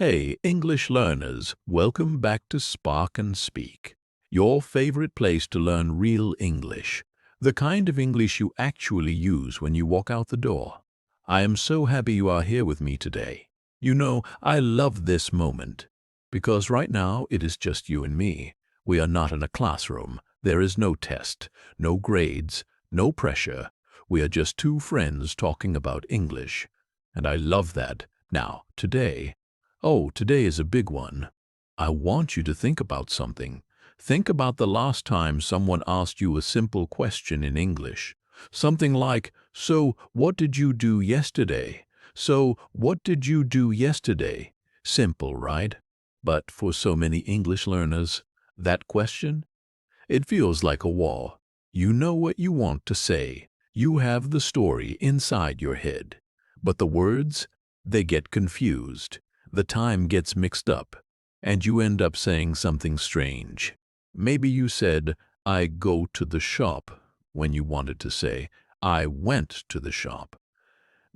Hey, English learners, welcome back to Spark and Speak, your favorite place to learn real English, the kind of English you actually use when you walk out the door. I am so happy you are here with me today. You know, I love this moment, because right now it is just you and me. We are not in a classroom. There is no test, no grades, no pressure. We are just two friends talking about English. And I love that. Now, today is a big one. I want you to think about something. Think about the last time someone asked you a simple question in English. Something like, "So, what did you do yesterday?" "So, what did you do yesterday?" Simple, right? But for so many English learners, that question, it feels like a wall. You know what you want to say. You have the story inside your head. But the words, they get confused. The time gets mixed up, and you end up saying something strange. Maybe you said, "I go to the shop," when you wanted to say, "I went to the shop."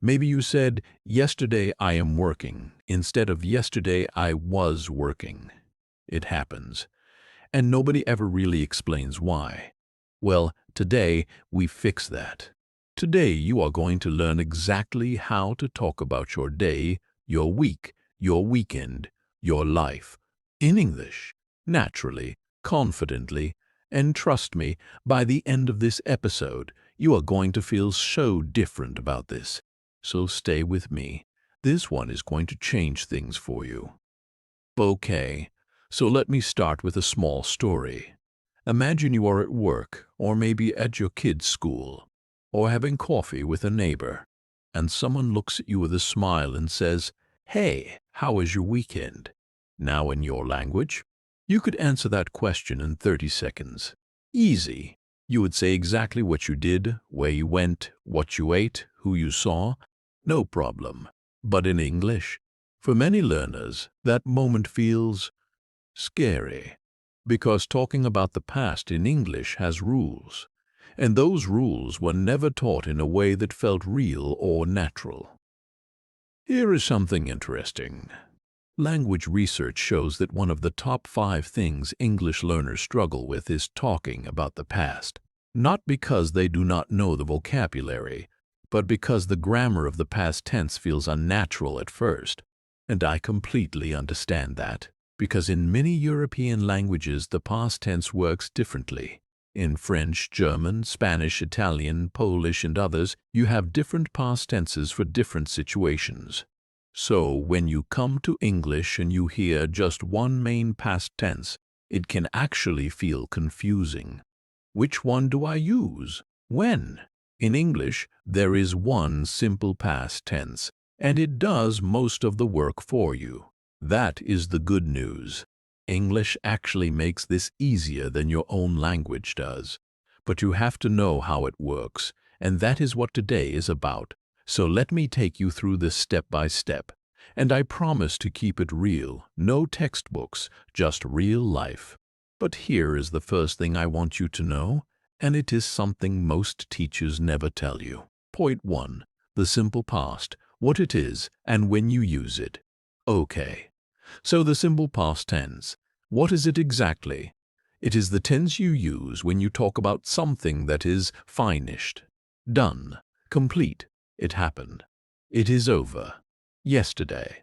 Maybe you said, "Yesterday I am working," instead of "Yesterday I was working." It happens, and nobody ever really explains why. Well, today we fix that. Today you are going to learn exactly how to talk about your day, your week, your weekend, your life, in English, naturally, confidently, and trust me, by the end of this episode, you are going to feel so different about this. So stay with me. This one is going to change things for you. Okay, so let me start with a small story. Imagine you are at work, or maybe at your kid's school, or having coffee with a neighbor, and someone looks at you with a smile and says, "Hey, how was your weekend?" Now in your language, you could answer that question in 30 seconds. Easy. You would say exactly what you did, where you went, what you ate, who you saw. No problem. But in English, for many learners, that moment feels scary, because talking about the past in English has rules, and those rules were never taught in a way that felt real or natural. Here is something interesting. Language research shows that one of the top 5 things English learners struggle with is talking about the past, not because they do not know the vocabulary, but because the grammar of the past tense feels unnatural at first. And I completely understand that, because in many European languages the past tense works differently. In French, German, Spanish, Italian, Polish, and others, you have different past tenses for different situations. So when you come to English and you hear just one main past tense, it can actually feel confusing. Which one do I use? When? In English, there is one simple past tense, and it does most of the work for you. That is the good news. English actually makes this easier than your own language does. But you have to know how it works, and that is what today is about. So let me take you through this step by step. And I promise to keep it real, no textbooks, just real life. But here is the first thing I want you to know, and it is something most teachers never tell you. Point 1. The simple past, what it is, and when you use it. Okay. So the simple past tense, what is it exactly? It is the tense you use when you talk about something that is finished, done, complete. It happened. It is over. Yesterday.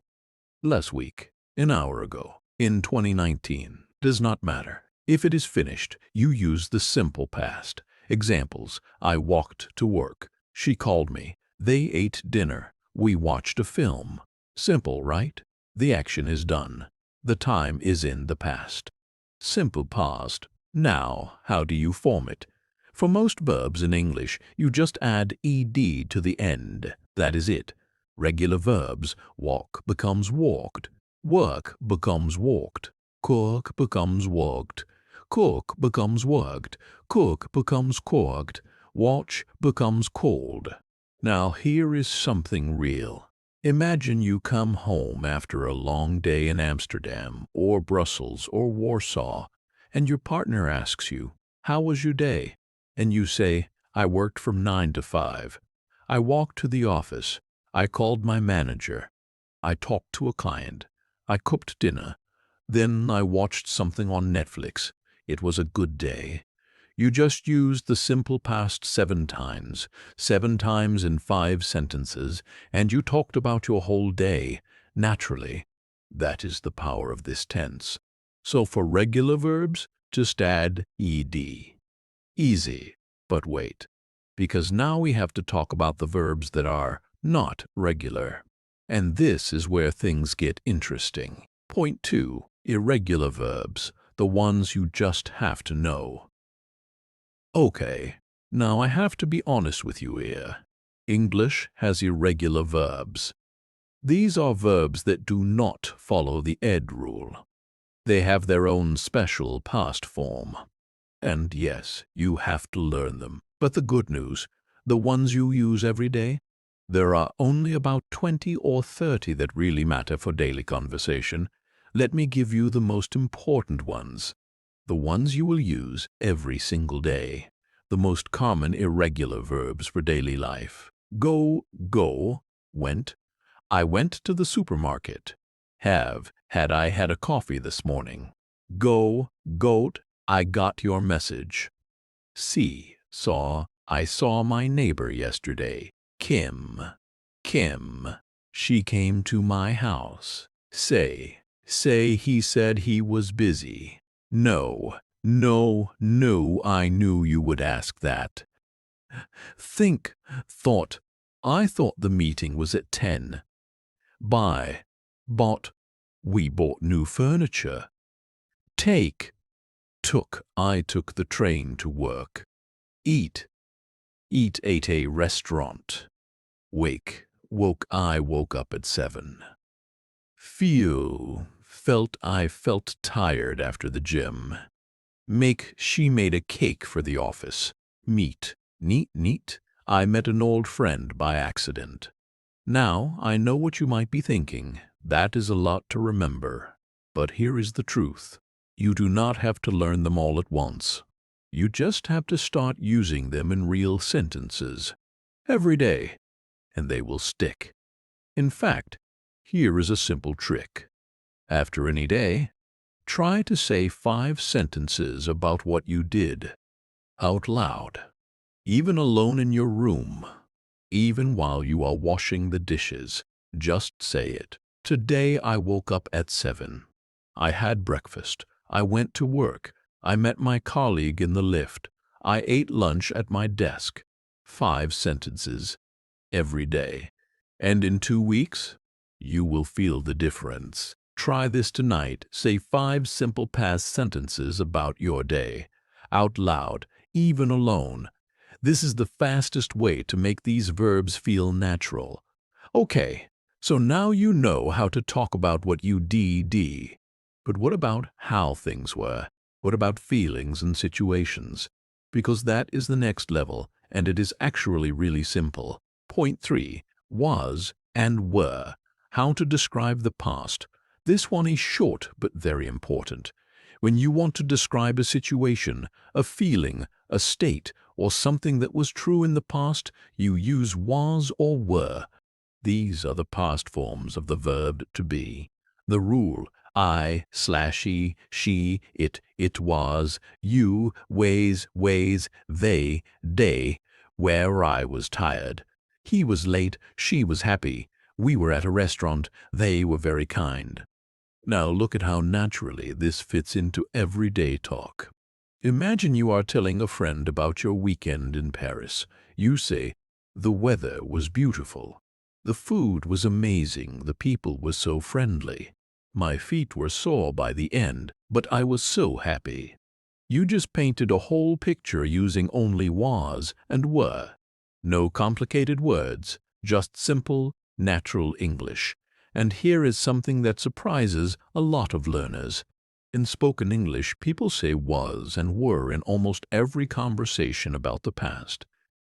Last week. An hour ago. In 2019. Does not matter. If it is finished, you use the simple past. Examples: I walked to work. She called me. They ate dinner. We watched a film. Simple, right? The action is done. The time is in the past. Simple past. Now, how do you form it? For most verbs in English, you just add ed to the end. That is it. Regular verbs, walk becomes walked, work becomes walked, cook becomes worked, cook becomes worked, cook becomes cooked, watch becomes called. Now here is something real. Imagine you come home after a long day in Amsterdam or Brussels or Warsaw, and your partner asks you, "How was your day?" And you say, "I worked from 9 to 5. I walked to the office. I called my manager. I talked to a client. I cooked dinner. Then I watched something on Netflix. It was a good day. You just used the simple past 7 times in 5 sentences, and you talked about your whole day, naturally. That is the power of this tense. So for regular verbs, just add ed. Easy, but wait, because now we have to talk about the verbs that are not regular. And this is where things get interesting. Point 2. Irregular verbs, the ones you just have to know. Okay, now I have to be honest with you here. English has irregular verbs. These are verbs that do not follow the ed rule. They have their own special past form. And yes, you have to learn them. But the good news, the ones you use every day, there are only about 20 or 30 that really matter for daily conversation. Let me give you the most important ones. The ones you will use every single day. The most common irregular verbs for daily life. Go, went. I went to the supermarket. Have, had I had a coffee this morning. Go, goat, I got your message. See, saw, I saw my neighbor yesterday. Kim, she came to my house. Say, he said he was busy. No, I knew you would ask that. Think, thought, I thought the meeting was at 10. Buy, bought, we bought new furniture. Take, took, I took the train to work. Eat, ate a restaurant. Wake, woke, I woke up at 7. Feel, felt, I felt tired after the gym. Make, she made a cake for the office. Meet, neat, I met an old friend by accident. Now, I know what you might be thinking. That is a lot to remember. But here is the truth. You do not have to learn them all at once. You just have to start using them in real sentences every day, and they will stick. In fact, here is a simple trick. After any day, try to say 5 sentences about what you did, out loud, even alone in your room, even while you are washing the dishes. Just say it. Today I woke up at 7. I had breakfast. I went to work. I met my colleague in the lift. I ate lunch at my desk. 5 sentences every day. And in 2 weeks, you will feel the difference. Try this tonight. Say 5 simple past sentences about your day, out loud, even alone. This is the fastest way to make these verbs feel natural. Okay, so now you know how to talk about what you did. But what about how things were? What about feelings and situations? Because that is the next level, and it is actually really simple. Point 3. Was and were. How to describe the past. This one is short but very important. When you want to describe a situation, a feeling, a state, or something that was true in the past, you use was or were. These are the past forms of the verb to be. The rule: I/he, she, it was, you, ways, they, where I was tired. He was late, she was happy. We were at a restaurant, they were very kind. Now look at how naturally this fits into everyday talk. Imagine you are telling a friend about your weekend in Paris. You say, the weather was beautiful. The food was amazing, the people were so friendly. My feet were sore by the end, but I was so happy. You just painted a whole picture using only was and were. No complicated words, just simple, natural English. And here is something that surprises a lot of learners. In spoken English, people say was and were in almost every conversation about the past.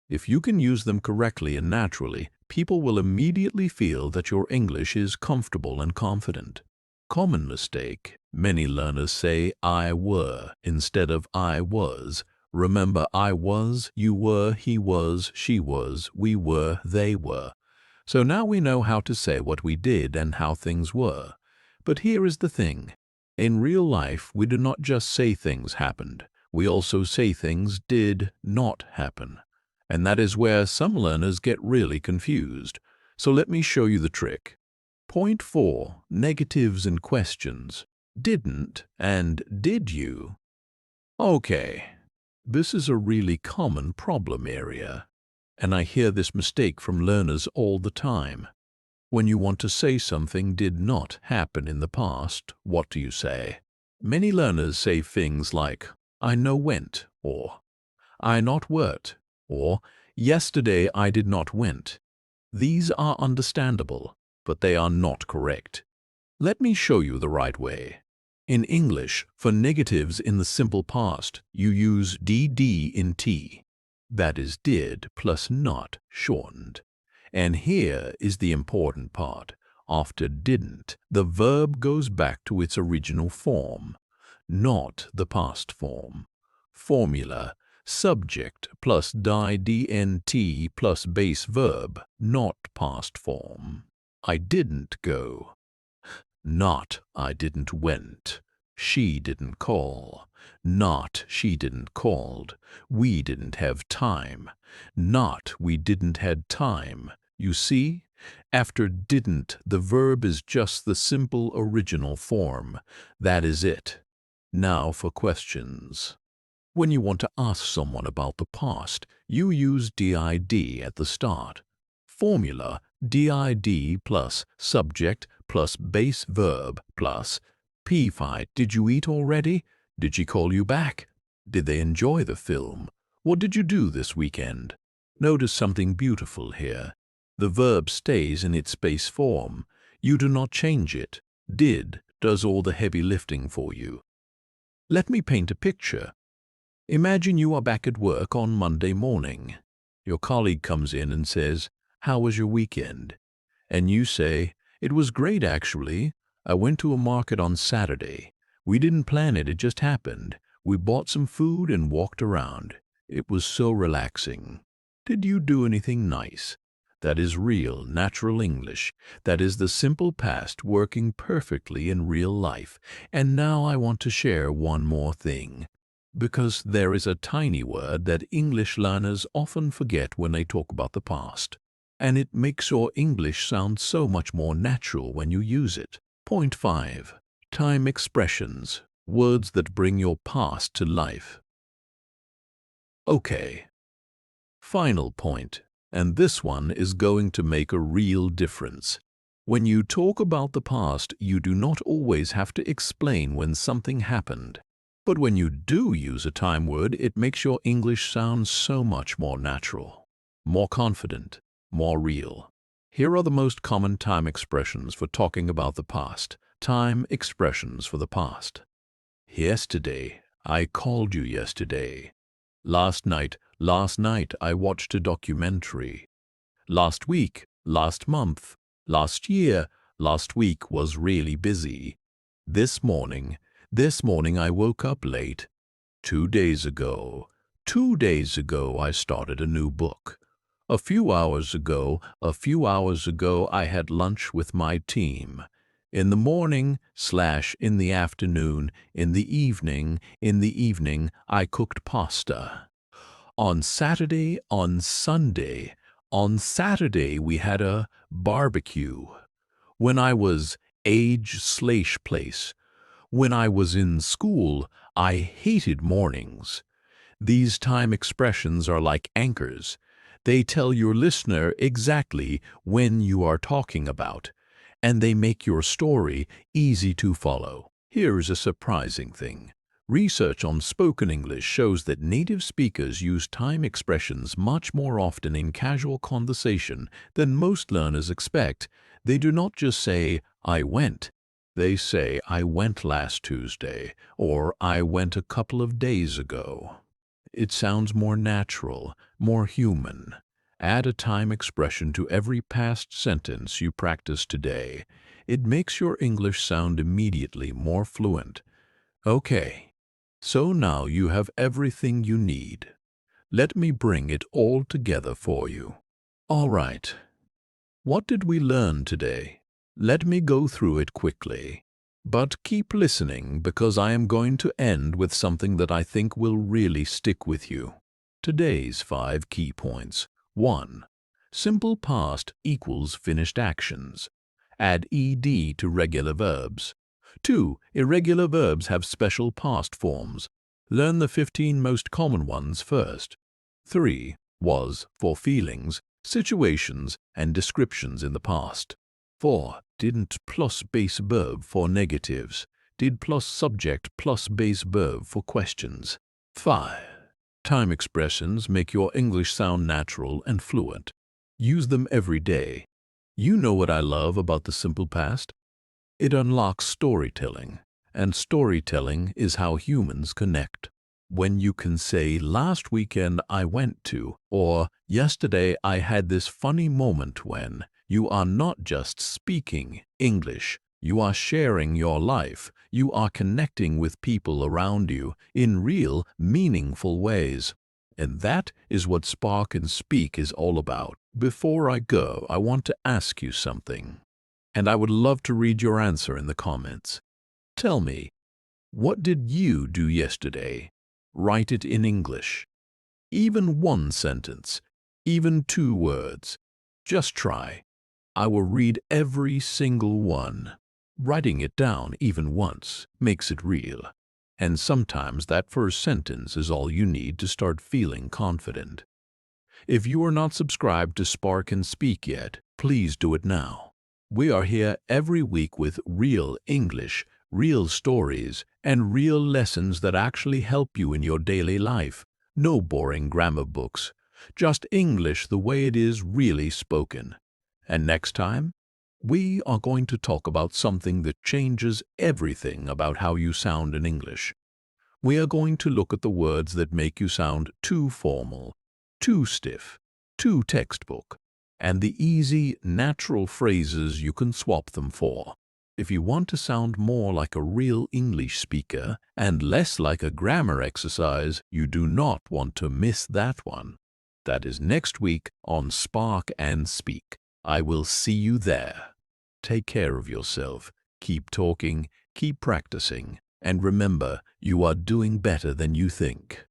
If you can use them correctly and naturally, people will immediately feel that your English is comfortable and confident. Common mistake. Many learners say I were instead of I was. Remember, I was, you were, he was, she was, we were, they were. So now we know how to say what we did and how things were. But here is the thing. In real life, we do not just say things happened. We also say things did not happen. And that is where some learners get really confused. So let me show you the trick. Point 4. Negatives and questions. Didn't and did you? Okay, this is a really common problem area. And I hear this mistake from learners all the time. When you want to say something did not happen in the past, what do you say? Many learners say things like, I no went, or I not worked, or yesterday I did not went. These are understandable, but they are not correct. Let me show you the right way. In English, for negatives in the simple past, you use dd in t. That is did plus not shortened. And here is the important part. After didn't, the verb goes back to its original form, not the past form. Formula, subject plus didnt plus base verb, not past form. I didn't go. Not I didn't went. She didn't call. Not she didn't called. We didn't have time. Not we didn't had time. You see? After didn't, the verb is just the simple original form. That is it. Now for questions. When you want to ask someone about the past, you use did at the start. Formula, did plus subject plus base verb plus p5. Did you eat already? Did she call you back? Did they enjoy the film? What did you do this weekend? Notice something beautiful here. The verb stays in its base form. You do not change it. Did does all the heavy lifting for you. Let me paint a picture. Imagine you are back at work on Monday morning. Your colleague comes in and says, "How was your weekend?" And you say, "It was great actually. I went to a market on Saturday. We didn't plan it, it just happened. We bought some food and walked around. It was so relaxing." Did you do anything nice? That is real, natural English. That is the simple past working perfectly in real life. And now I want to share one more thing. Because there is a tiny word that English learners often forget when they talk about the past. And it makes your English sound so much more natural when you use it. Point 5. Time expressions. Words that bring your past to life. Okay. Final point. And this one is going to make a real difference. When you talk about the past, you do not always have to explain when something happened. But when you do use a time word, it makes your English sound so much more natural, more confident, more real. Here are the most common time expressions for talking about the past. Time expressions for the past. Yesterday, I called you yesterday. Last night I watched a documentary. Last week, last month, last year, last week was really busy. This morning I woke up late. 2 days ago I started a new book. A few hours ago I had lunch with my team. In the morning / in the afternoon, in the evening, I cooked pasta. On Saturday, on Saturday we had a barbecue. When I was age/place. When I was in school, I hated mornings. These time expressions are like anchors. They tell your listener exactly when you are talking about, and they make your story easy to follow. Here is a surprising thing. Research on spoken English shows that native speakers use time expressions much more often in casual conversation than most learners expect. They do not just say, "I went." They say, "I went last Tuesday," or "I went a couple of days ago." It sounds more natural, more human. Add a time expression to every past sentence you practice today. It makes your English sound immediately more fluent. Okay, so now you have everything you need. Let me bring it all together for you. All right. What did we learn today? Let me go through it quickly. But keep listening because I am going to end with something that I think will really stick with you. Today's 5 key points. 1. Simple past equals finished actions. Add ed to regular verbs. 2. Irregular verbs have special past forms. Learn the 15 most common ones first. 3. Was for feelings, situations, and descriptions in the past. 4. Didn't plus base verb for negatives. Did plus subject plus base verb for questions. 5. Time expressions make your English sound natural and fluent. Use them every day. You know what I love about the simple past? It unlocks storytelling, and storytelling is how humans connect. When you can say, last weekend I went to, or yesterday I had this funny moment when, you are not just speaking English, you are sharing your life, you are connecting with people around you in real, meaningful ways. And that is what Spark and Speak is all about. Before I go, I want to ask you something, and I would love to read your answer in the comments. Tell me, what did you do yesterday? Write it in English. Even one sentence, even 2 words. Just try. I will read every single one. Writing it down even once makes it real. And sometimes that first sentence is all you need to start feeling confident. If you are not subscribed to Spark and Speak yet, please do it now. We are here every week with real English, real stories, and real lessons that actually help you in your daily life. No boring grammar books, just English the way it is really spoken. And next time, we are going to talk about something that changes everything about how you sound in English. We are going to look at the words that make you sound too formal, too stiff, too textbook, and the easy, natural phrases you can swap them for. If you want to sound more like a real English speaker and less like a grammar exercise, you do not want to miss that one. That is next week on Spark and Speak. I will see you there. Take care of yourself, keep talking, keep practicing, and remember, you are doing better than you think.